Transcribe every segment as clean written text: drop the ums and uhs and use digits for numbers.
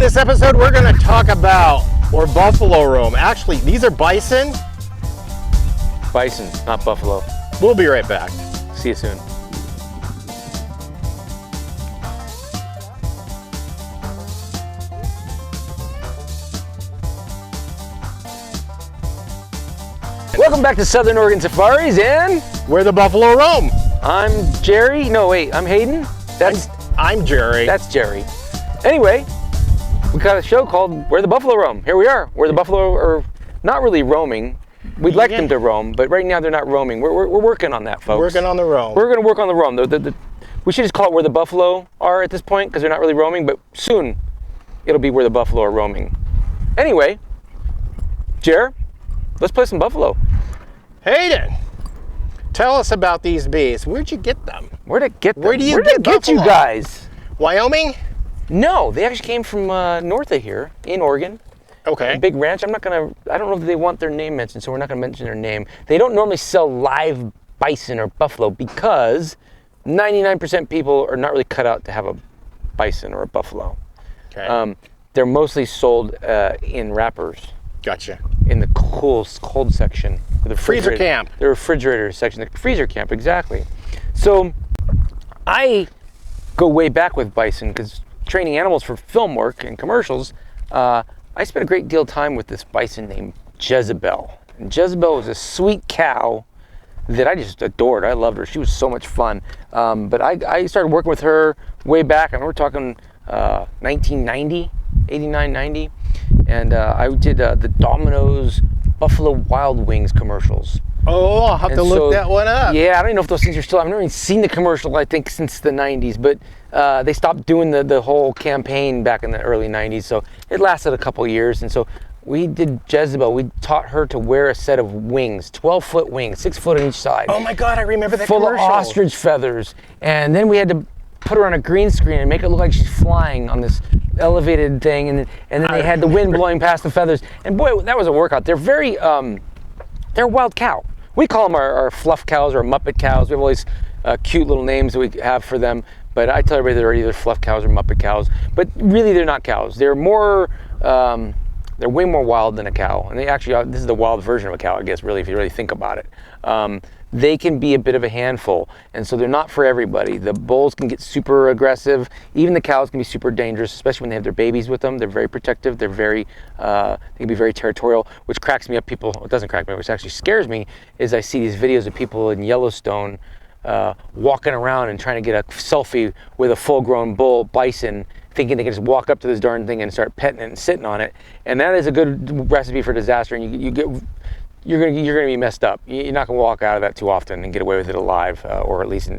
this episode, we're going to talk about, or buffalo roam. Actually, these are bison. Bison, not buffalo. We'll be right back. See you soon. Welcome back to Southern Oregon Safaris, and Where the buffalo roam. I'm Jerry. No, wait, I'm Hayden. I'm Jerry. That's Jerry. Anyway, we got a show called Where the Buffalo Roam. Here we are, where the buffalo are not really roaming. We'd like them to roam, but right now they're not roaming. We're working on that, folks. Working on the roam. We're going to work on the roam. We should just call it Where the Buffalo Are at this point, because they're not really roaming, but soon it'll be Where the Buffalo Are roaming. Anyway, Jer, let's play some buffalo. Hayden, tell us about these bees. Where'd you get them? Where'd it get them? Where do you get buffalo? you guys? Wyoming? No, they actually came from north of here in Oregon. Okay. A big ranch. I don't know if they want their name mentioned, so we're not gonna mention their name. They don't normally sell live bison or buffalo because 99% people are not really cut out to have a bison or a buffalo. Okay. They're mostly sold in wrappers. Gotcha. In the cold section. The freezer camp. The refrigerator section, the freezer camp, exactly. So I go way back with bison because training animals for film work and commercials, I spent a great deal of time with this bison named Jezebel. And Jezebel was a sweet cow that I just adored. I loved her. She was so much fun. But I started working with her way back, and we're talking 1990, 89, 90. And I did the Domino's Buffalo Wild Wings commercials. Oh, I'll have to look that one up. Yeah, I don't even know if those things are still. I've never even seen the commercial, I think, since the 90s. But they stopped doing the whole campaign back in the early 90s. So it lasted a couple years. And so we did Jezebel. We taught her to wear a set of wings, 12-foot wings, 6 foot on each side. Oh my God, I remember that full commercial. Full of ostrich feathers. And then we had to put her on a green screen and make it look like she's flying on this elevated thing. And then they had the wind blowing past the feathers. And boy, that was a workout. They're very, they're a wild cow. We call them our fluff cows or Muppet cows. We have all these cute little names that we have for them. But I tell everybody they're either fluff cows or Muppet cows. But really, they're not cows. They're more, they're way more wild than a cow. And they actually, this is the wild version of a cow, I guess, really, if you really think about it. They can be a bit of a handful. And so they're not for everybody. The bulls can get super aggressive. Even the cows can be super dangerous, especially when they have their babies with them. They're very protective. They're very, they can be very territorial, which cracks me up. It doesn't crack me up, which actually scares me, is I see these videos of people in Yellowstone walking around and trying to get a selfie with a full-grown bull bison, thinking they can just walk up to this darn thing and start petting it and sitting on it. And that is a good recipe for disaster. And you're gonna be messed up. You're not gonna walk out of that too often and get away with it alive, or at least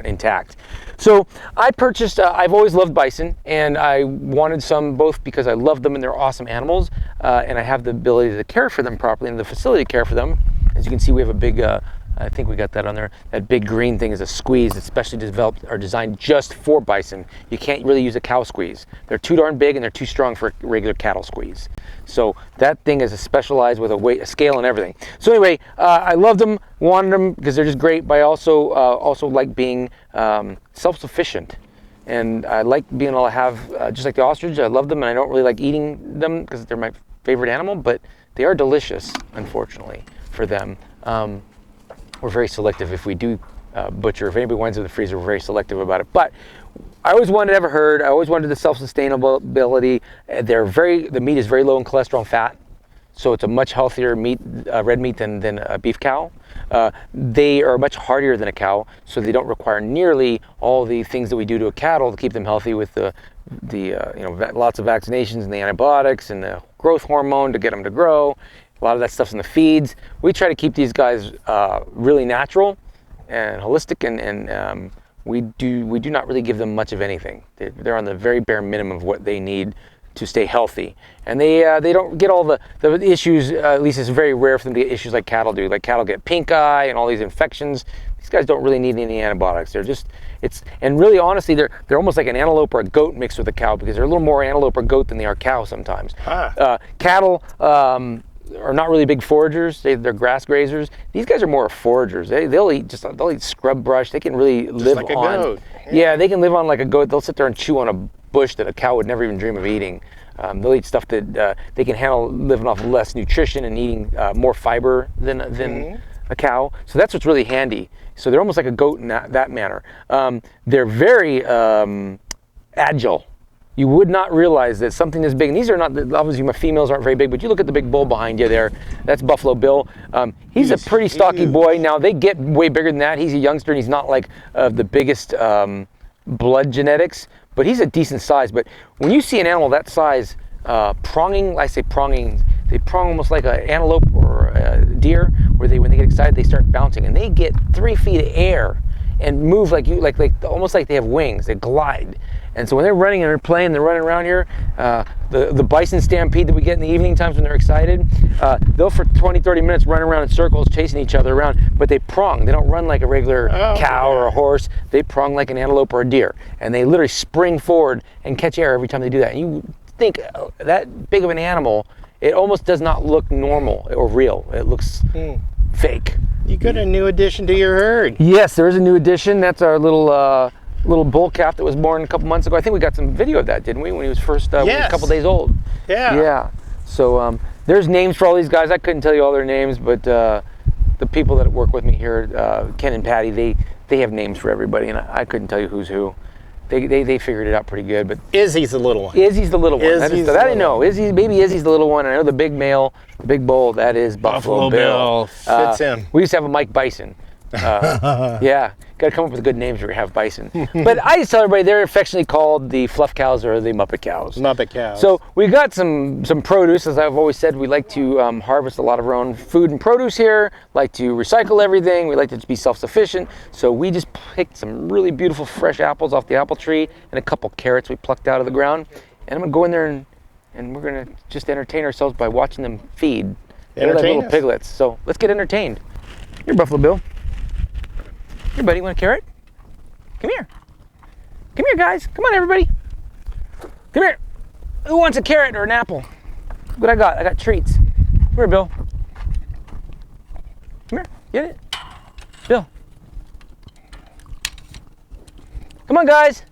intact. So I purchased. I've always loved bison, and I wanted some both because I love them and they're awesome animals, and I have the ability to care for them properly and the facility to care for them. As you can see, we have a big. I think we got that on there. That big green thing is a squeeze that's specially developed or designed just for bison. You can't really use a cow squeeze. They're too darn big and they're too strong for a regular cattle squeeze. So that thing is specialized with a weight, a scale, and everything. So anyway, I loved them, wanted them because they're just great. But I also like being self-sufficient, and I like being able to have just like the ostrich. I love them, and I don't really like eating them because they're my favorite animal. But they are delicious, unfortunately, for them. We're very selective if we do butcher. If anybody winds up in the freezer, we're very selective about it. But I always wanted to have a herd. I always wanted the self-sustainability. The meat is very low in cholesterol and fat, so it's a much healthier meat, red meat than a beef cow. They are much hardier than a cow, so they don't require nearly all the things that we do to a cattle to keep them healthy with the lots of vaccinations and the antibiotics and the growth hormone to get them to grow. A lot of that stuff's in the feeds. We try to keep these guys really natural and holistic, and we do not really give them much of anything. They're on the very bare minimum of what they need to stay healthy, and they don't get all the issues. At least it's very rare for them to get issues like cattle do. Like cattle get pink eye and all these infections. These guys don't really need any antibiotics. And really honestly, they're almost like an antelope or a goat mixed with a cow, because they're a little more antelope or goat than they are cow sometimes. Cattle are not really big foragers. They're grass grazers. These guys are more foragers. They'll eat scrub brush. They can really live like a on. goat. Yeah, they can live on like a goat. They'll sit there and chew on a bush that a cow would never even dream of eating. They'll eat stuff that they can handle living off less nutrition and eating more fiber than a cow. So that's what's really handy. So they're almost like a goat in that manner. They're very agile. You would not realize that something this big, and these are not, obviously my females aren't very big, but you look at the big bull behind you there, that's Buffalo Bill. He's a pretty stocky boy. Now they get way bigger than that. He's a youngster and he's not like the biggest blood genetics, but he's a decent size. But when you see an animal that size pronging, I say pronging, they prong almost like an antelope or a deer, where when they get excited, they start bouncing and they get 3 feet of air and move like almost like they have wings, they glide. And so when they're running and they're playing, they're running around here, the bison stampede that we get in the evening times when they're excited, they'll for 20, 30 minutes run around in circles chasing each other around, but they prong. They don't run like a regular cow or a horse. They prong like an antelope or a deer. And they literally spring forward and catch air every time they do that. And you think that big of an animal, it almost does not look normal or real. It looks fake. You got a new addition to your herd. Yes, there is a new addition. That's our little bull calf that was born a couple months ago. I think we got some video of that, didn't we? When he was first when he was a couple days old. Yeah. Yeah. So there's names for all these guys. I couldn't tell you all their names, but the people that work with me here, Ken and Patty, they have names for everybody, and I couldn't tell you who's who. They figured it out pretty good. But Izzy's the little one. Izzy's the little one. That I know. Baby Izzy's the little one. I know the big male, the big bull. That is Buffalo Bill. Fits him. We used to have a Mike Bison. Yeah, got to come up with good names for have Bison. But I just tell everybody they're affectionately called the fluff cows or the Muppet cows. Muppet cows. So we got some produce. As I've always said, we like to harvest a lot of our own food and produce here. Like to recycle everything. We like to be self-sufficient. So we just picked some really beautiful fresh apples off the apple tree and a couple carrots we plucked out of the ground. And I'm gonna go in there and we're gonna just entertain ourselves by watching them feed. They're like little piglets. So let's get entertained. Here, Buffalo Bill. Here, buddy, want a carrot? Come here. Come here, guys. Come on, everybody. Come here. Who wants a carrot or an apple? What I got? I got treats. Come here, Bill. Come here. Get it. Bill. Come on, guys.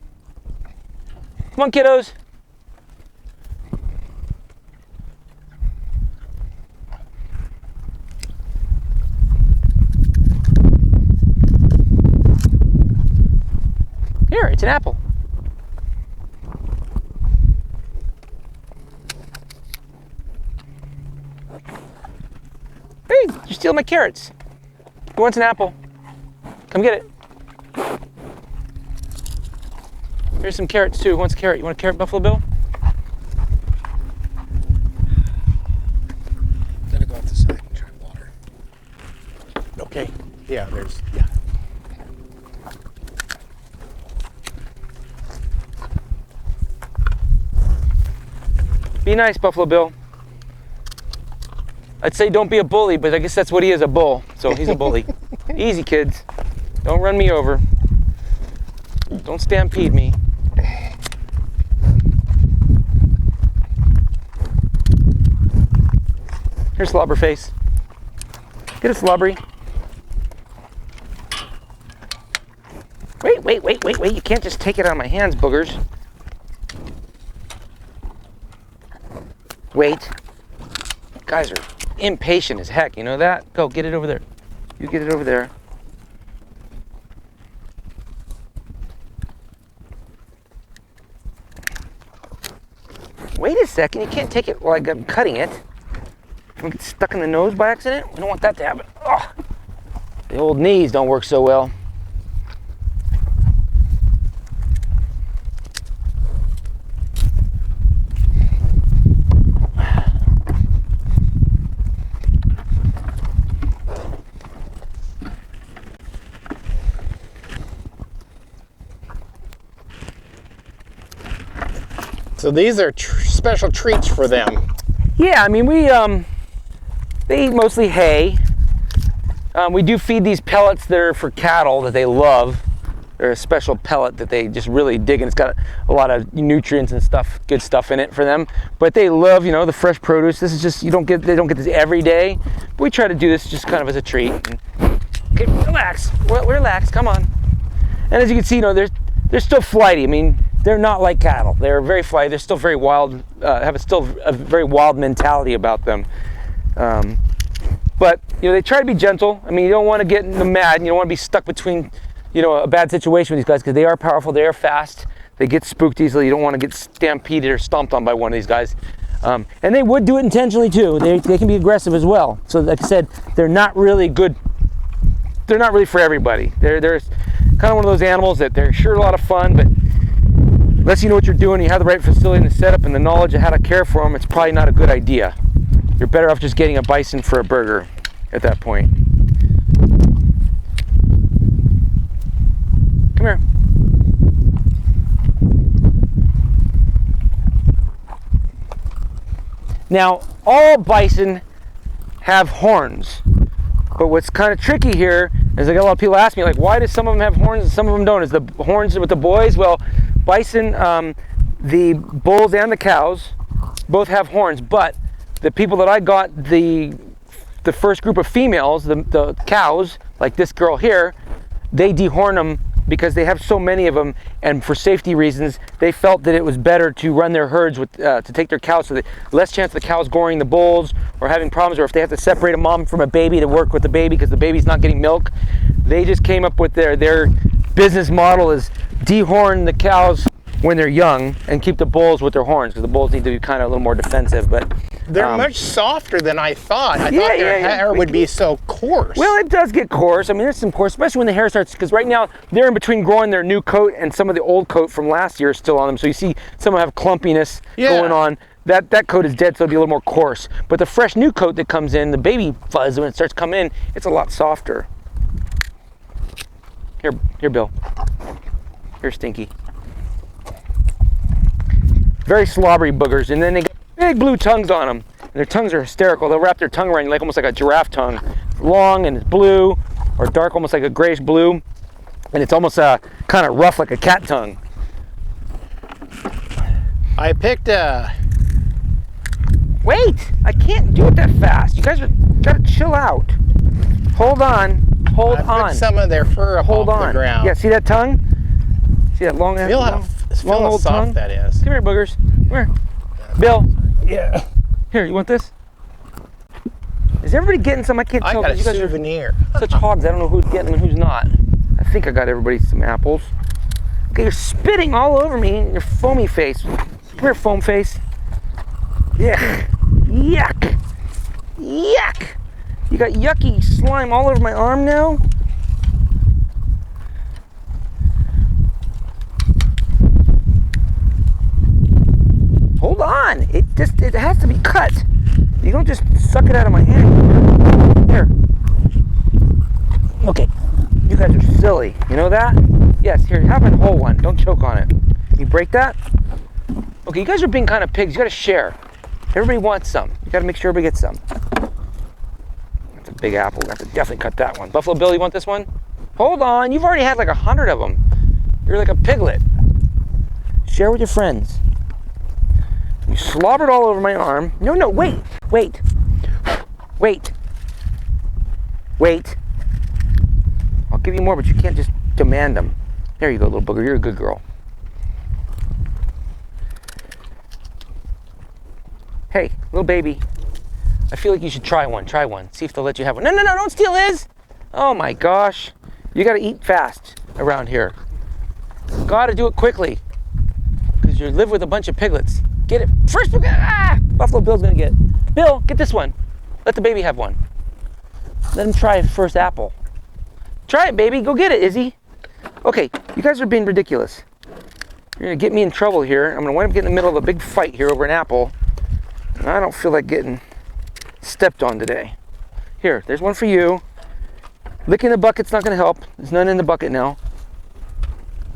Come on, kiddos. Here, it's an apple. Hey, you steal my carrots. Who wants an apple? Come get it. Here's some carrots too. Who wants a carrot? You want a carrot, Buffalo Bill? Gotta go off the side and try water. Okay. Yeah, yeah. Be nice, Buffalo Bill. I'd say don't be a bully, but I guess that's what he is, a bull. So he's a bully. Easy, kids. Don't run me over. Don't stampede me. Here's Slobberface. Get a Slobbery. Wait. You can't just take it out of my hands, boogers. Wait. Guys are impatient as heck, you know that? Go, get it over there. You get it over there. Wait a second, you can't take it while I'm cutting it. Don't get stuck in the nose by accident. We don't want that to happen. Oh, the old knees don't work so well. So these are special treats for them. Yeah, I mean, they eat mostly hay. We do feed these pellets that are for cattle that they love. They're a special pellet that they just really dig, and it's got a lot of nutrients and stuff, good stuff in it for them. But they love, the fresh produce. This is just, they don't get this every day. We try to do this just kind of as a treat. Okay, relax. Well, relax, come on. And as you can see, they're still flighty. I mean, they're not like cattle. They're very flighty. They're still very wild, have still a very wild mentality about them. But, you know, they try to be gentle. I mean, you don't want to get them mad. You don't want to be stuck between, you know, a bad situation with these guys, because they are powerful, they are fast, they get spooked easily. You don't want to get stampeded or stomped on by one of these guys. And they would do it intentionally too. They can be aggressive as well. So like I said, they're not really good. They're not really for everybody. They're kind of one of those animals that they're sure a lot of fun, but unless you know what you're doing, you have the right facility and the setup and the knowledge of how to care for them, it's probably not a good idea. You're better off just getting a bison for a burger at that point. Come here. Now, all bison have horns, but what's kind of tricky here is I got a lot of people ask me, like, why do some of them have horns and some of them don't? Is the horns with the boys? Well, bison, the bulls and the cows both have horns, but the people that I got the first group of females, the cows, like this girl here, they dehorn them because they have so many of them, and for safety reasons, they felt that it was better to run their herds with to take their cows, so that less chance of the cows goring the bulls or having problems, or if they have to separate a mom from a baby to work with the baby because the baby's not getting milk. They just came up with their business model is dehorn the cows when they're young and keep the bulls with their horns, because the bulls need to be kind of a little more defensive. But they're much softer than I thought. I thought their hair would be so coarse. Well, it does get coarse. I mean, there's some coarse, especially when the hair starts, because right now they're in between growing their new coat and some of the old coat from last year is still on them. So you see some of them have clumpiness going on. That coat is dead, so it'll be a little more coarse. But the fresh new coat that comes in, the baby fuzz, when it starts coming in, it's a lot softer. Here, Bill. Here, Stinky. Very slobbery boogers, and then they get big blue tongues on them. And their tongues are hysterical. They'll wrap their tongue around you like almost like a giraffe tongue. Long and it's blue, or dark, almost like a grayish blue. And it's almost kind of rough like a cat tongue. I picked a... Wait! I can't do it that fast. You guys gotta chill out. Hold on. Hold on. I picked some of their fur up off the ground. Yeah, see that tongue? See that long, feel how soft tongue that is. Come here, boogers. Come here. Bill. Yeah. Here, you want this? Is everybody getting some? I can't tell. I got a you guys souvenir. Are such hogs. I don't know who's getting them and who's not. I think I got everybody some apples. Okay, you're spitting all over me in your foamy face. Come here, foam face. Yeah. Yuck. Yuck. You got yucky slime all over my arm now? Hold on. It has to be cut. You don't just suck it out of my hand. Here. Okay. You guys are silly. You know that? Yes, here, have a whole one. Don't choke on it. You break that? Okay, you guys are being kind of pigs. You gotta share. Everybody wants some. You gotta make sure everybody gets some. That's a big apple. We have to definitely cut that one. Buffalo Bill, you want this one? Hold on. You've already had like 100 of them. You're like a piglet. Share with your friends. You slobbered all over my arm. No, wait. Wait. I'll give you more, but you can't just demand them. There you go, little booger. You're a good girl. Hey, little baby. I feel like you should try one. Try one. See if they'll let you have one. No, don't steal his. Oh my gosh. You gotta eat fast around here. Gotta do it quickly, because you live with a bunch of piglets. Get it. First, Buffalo Bill's gonna get it. Bill, get this one. Let the baby have one. Let him try first apple. Try it, baby. Go get it, Izzy. Okay, you guys are being ridiculous. You're gonna get me in trouble here. I'm gonna wind up getting in the middle of a big fight here over an apple. And I don't feel like getting stepped on today. Here, there's one for you. Licking the bucket's not gonna help. There's none in the bucket now.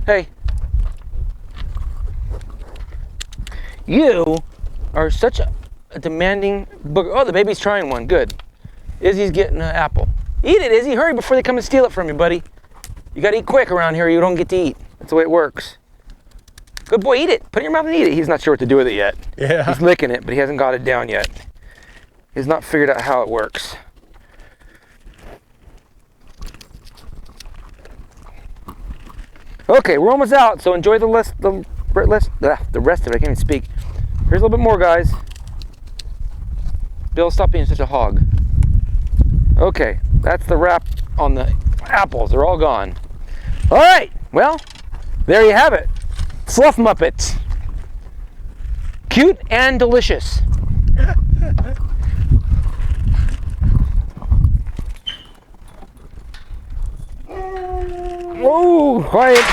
Hey. You are such a demanding booger. Oh, the baby's trying one. Good. Izzy's getting an apple. Eat it, Izzy. Hurry before they come and steal it from you, buddy. You gotta eat quick around here. You don't get to eat. That's the way it works. Good boy, eat it. Put it in your mouth and eat it. He's not sure what to do with it yet. Yeah. He's licking it, but he hasn't got it down yet. He's not figured out how it works. Okay, we're almost out, so enjoy the the rest of it. I can't even speak. Here's a little bit more, guys. Bill, stop being such a hog. Okay, that's the wrap on the apples. They're all gone. All right, well, there you have it. Fluff Muppets. Cute and delicious. Whoa, quiet.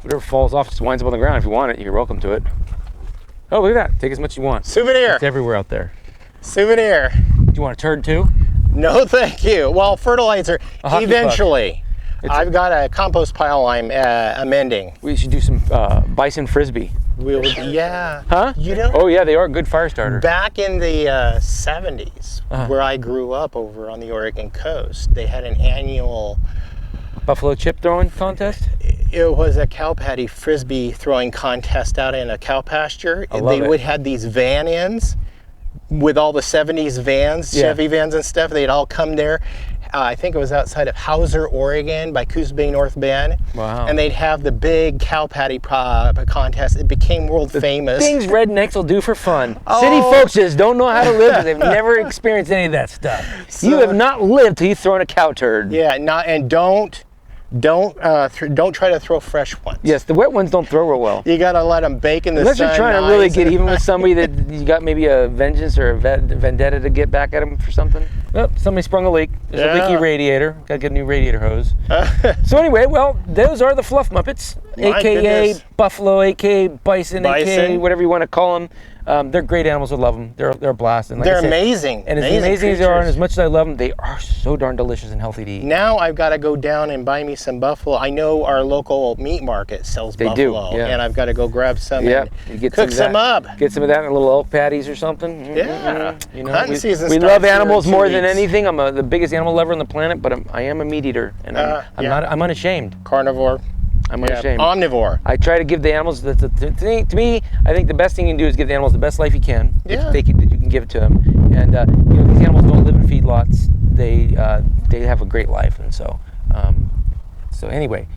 Whatever falls off just winds up on the ground. If you want it, you're welcome to it. Oh, look at that. Take as much as you want. Souvenir. It's everywhere out there. Souvenir. Do you want a turd too? No, thank you. Well, fertilizer, A hockey eventually. I've got a compost pile I'm amending. We should do some Bison Frisbee. Yeah. Huh? You know? Oh yeah, they are a good fire starter. Back in the 70s, where I grew up over on the Oregon coast, they had an annual Buffalo chip throwing contest? It was a cow patty frisbee throwing contest out in a cow pasture. They would have these van ins with all the 70s vans, Chevy vans and stuff. They'd all come there. I think it was outside of Hauser, Oregon, by Coos Bay, North Bend. Wow. And they'd have the big cow patty contest. It became world famous. Things rednecks will do for fun. City folks just don't know how to live because they've never experienced any of that stuff. You have not lived till you've thrown a cow turd. Yeah, don't try to throw fresh ones. Yes, the wet ones don't throw real well. You gotta let them bake in the Unless sun. you're trying to really get even with somebody that you got maybe a vengeance or a vendetta to get back at them for something. Oh, somebody sprung a leak. There's a leaky radiator. Gotta get a new radiator hose. So anyway, well, those are the Fluff Muppets, aka Buffalo, aka Bison, aka whatever you want to call them. They're great animals. I love them. They're a blast. And like they're amazing. And as amazing as they are, and as much as I love them, they are so darn delicious and healthy to eat. Now I've got to go down and buy me some buffalo. I know our local meat market sells buffalo, and I've got to go grab some and cook some up. Get some of that in little elk patties or something. Yeah. You know, Hunting season we love animals more than weeks. anything. I'm the biggest animal lover on the planet, but I am a meat eater, and I'm unashamed. Carnivore. I'm unashamed. Omnivore. I try to give the animals, to me, I think the best thing you can do is give the animals the best life you can, that you can give it to them. And these animals don't live in feedlots. They have a great life, and so anyway,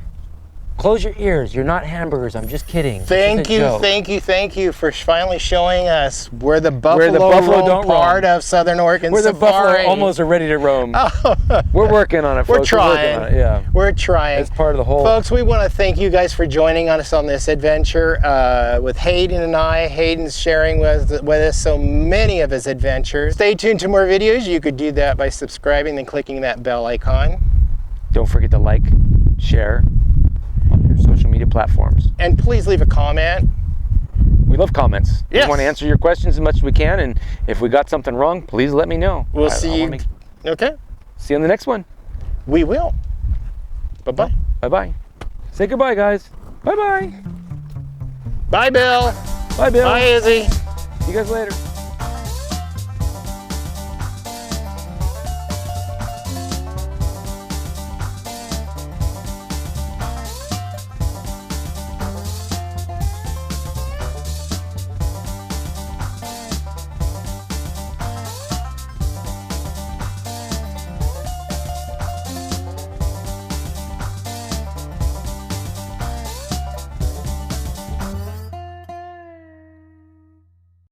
close your ears. You're not hamburgers. I'm just kidding. Thank you for finally showing us where the buffalo don't part of Southern Oregon where Safari. The buffalo almost are ready to roam. We're working on it, folks. We're trying. We're trying. It's part of the whole. Folks, we want to thank you guys for joining us on this adventure with Hayden and I. Hayden's sharing with us so many of his adventures. Stay tuned to more videos. You could do that by subscribing and clicking that bell icon. Don't forget to like, share on your social media platforms. And please leave a comment. We love comments. Yes. We want to answer your questions as much as we can, and if we got something wrong, please let me know. We'll see you. Okay. See you on the next one. We will. Bye-bye. Bye-bye. Say goodbye, guys. Bye-bye. Bye, Bill. Bye, Bill. Bye, Izzy. See you guys later.